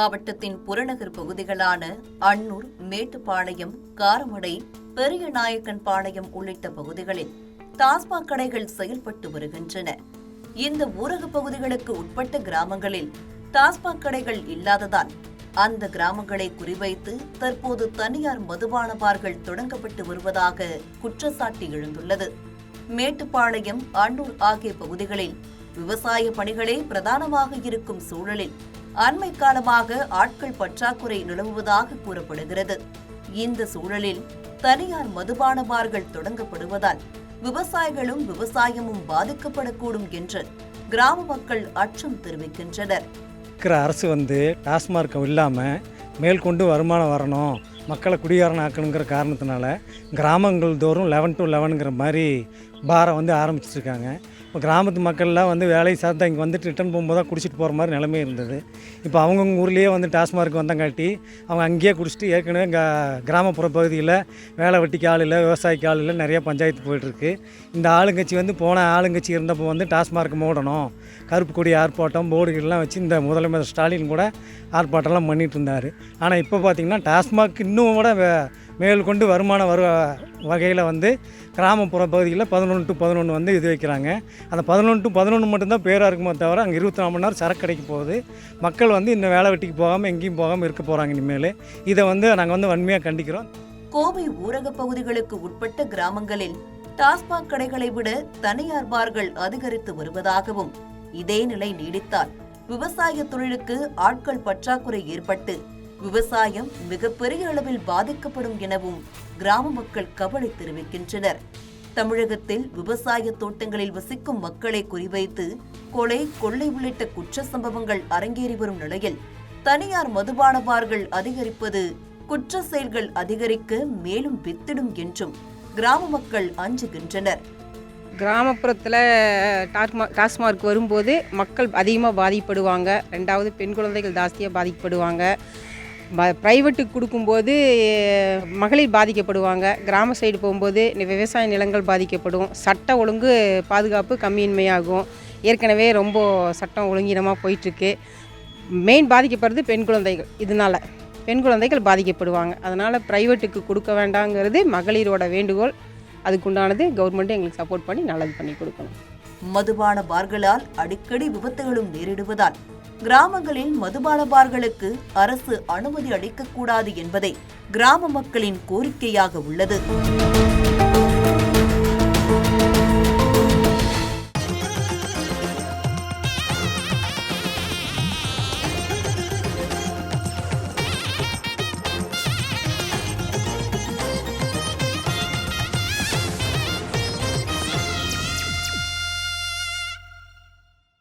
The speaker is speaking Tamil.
மாவட்டத்தின் புறநகர் பகுதிகளான அன்னூர், மேட்டுப்பாளையம், காரமடை, பெரியநாயக்கன்பாளையம் உள்ளிட்ட பகுதிகளில் டாஸ்மாக் கடைகள் செயல்பட்டு வருகின்றன. இந்த ஊரக பகுதிகளுக்கு உட்பட்ட கிராமங்களில் டாஸ்மாக் கடைகள் இல்லாததால் அந்த கிராமங்களை குறிவைத்து தற்போது தனியார் மதுபான பார்கள் தொடங்கப்பட்டு வருவதாக குற்றச்சாட்டு எழுந்துள்ளது. மேட்டுப்பாளையம், அன்னூர் ஆகிய பகுதிகளில் விவசாய பணிகளே பிரதானமாக இருக்கும் சூழலில் அண்மை காலமாக ஆட்கள் பற்றாக்குறை நிலவுவதாக கூறப்படுகிறது. இந்த சூழலில் தனியார் மதுபான பார்கள் தொடங்கப்படுவதால் விவசாயிகளும் விவசாயமும் பாதிக்கப்படக்கூடும் என்று கிராம மக்கள் அச்சம் தெரிவிக்கின்றனர். அரசு டாஸ்மார்க் இல்லாமல் மேற்கொண்டு வருமானம் வரணும், மக்களை குடியாரன் ஆக்கணுங்கிற காரணத்தினால கிராமங்கள் தோறும் 11 to 11ங்கிற மாதிரி பாரை ஆரம்பிச்சிருக்காங்க. இப்போ கிராமத்து மக்கள்லாம் வேலையை சார்ந்து இங்கே ரிட்டர்ன் போகும்போது தான் குடிச்சிட்டு போகிற மாதிரி நிலைமை இருந்தது. இப்போ அவங்கவுங்க ஊர்லேயே டாஸ்மார்க் வந்தங்காட்டி அவங்க அங்கேயே குடிச்சிட்டு ஏற்கனவே கிராமப்புற பகுதியில் வேலை வெட்டிக்கு ஆள் இல்லை, விவசாயிக்கு ஆள் இல்லை, நிறையா பஞ்சாயத்து போயிட்டுருக்கு. இந்த ஆளுங்கட்சி போன ஆளுங்கட்சி இருந்தப்போ டாஸ்மார்க் மூடணும், கருப்பு கொடி ஆர்ப்பாட்டம், போர்டுகள்லாம் வச்சு இந்த முதலமைச்சர் ஸ்டாலின் கூட ஆர்ப்பாட்டம்லாம் பண்ணிகிட்டு இருந்தார். ஆனால் இப்போ பார்த்திங்கன்னா டாஸ்மாக் இன்னும் கூட மேற்கொண்டு வருமானம் வகையில் கிராமப்புற பகுதியில் 11 to 11 இது வைக்கிறாங்க. அந்த 11 to 11 மட்டும்தான் பேராக இருக்குமே தவிர அங்கே 24 மணி நேரம் சரக்கு கடைக்கு போகுது. மக்கள் இன்னும் வேலை வெட்டிக்கு போகாமல் எங்கேயும் போகாமல் இருக்க போகிறாங்க. இனிமேல் இதை நாங்கள் வன்மையாக கண்டிக்கிறோம். கோவை ஊரக பகுதிகளுக்கு உட்பட்ட கிராமங்களில் டாஸ்மாக் கடைகளை விட தனியார் பார்கள் அதிகரித்து வருவதாகவும், இதே நிலை நீடித்தால் விவசாய தொழிலுக்கு ஆட்கள் பற்றாக்குறை ஏற்பட்டு விவசாயம் மிகப்பெரிய அளவில் பாதிக்கப்படும் எனவும் கிராம மக்கள் கவலை தெரிவிக்கின்றனர். தமிழகத்தில் விவசாய தோட்டங்களில் வசிக்கும் மக்களை குறிவைத்து கொலை, கொள்ளை உள்ளிட்ட குற்ற சம்பவங்கள் அரங்கேறி வரும் நிலையில் தனியார் மதுபான பார்கள் அதிகரிப்பது குற்ற செயல்கள் அதிகரிக்க மேலும் வித்திடும் என்றும் கிராம மக்கள் அஞ்சுகின்றனர். கிராமப்புறத்தில் டாஸ்மார்க் வரும்போது மக்கள் அதிகமாக பாதிக்கப்படுவாங்க. ரெண்டாவது பெண் குழந்தைகள் ஜாஸ்தியாக பாதிக்கப்படுவாங்க. ப்ரைவேட்டுக்கு கொடுக்கும்போது மகளிர் பாதிக்கப்படுவாங்க. கிராம சைடு போகும்போது விவசாய நிலங்கள் பாதிக்கப்படும். சட்ட ஒழுங்கு பாதுகாப்பு கம்மியின்மையாகும். ஏற்கனவே ரொம்ப சட்டம் ஒழுங்கீனமாக போயிட்டுருக்கு. மெயின் பாதிக்கப்படுறது பெண் குழந்தைகள். இதனால் பெண் குழந்தைகள் பாதிக்கப்படுவாங்க. அதனால் ப்ரைவேட்டுக்கு கொடுக்க வேண்டாங்கிறது மகளிரோட வேண்டுகோள். அதுக்குண்டானது கவர்மெண்ட்டு எங்களுக்கு சப்போர்ட் பண்ணி நல்லது பண்ணி கொடுக்கணும். மதுபான பார்களால் அடிக்கடி விபத்துகளும் நேரிடுவதால் கிராமங்களில் மதுபான பார்களுக்கு அரசு அனுமதி அளிக்கக்கூடாது என்பதே கிராம மக்களின் கோரிக்கையாக உள்ளது.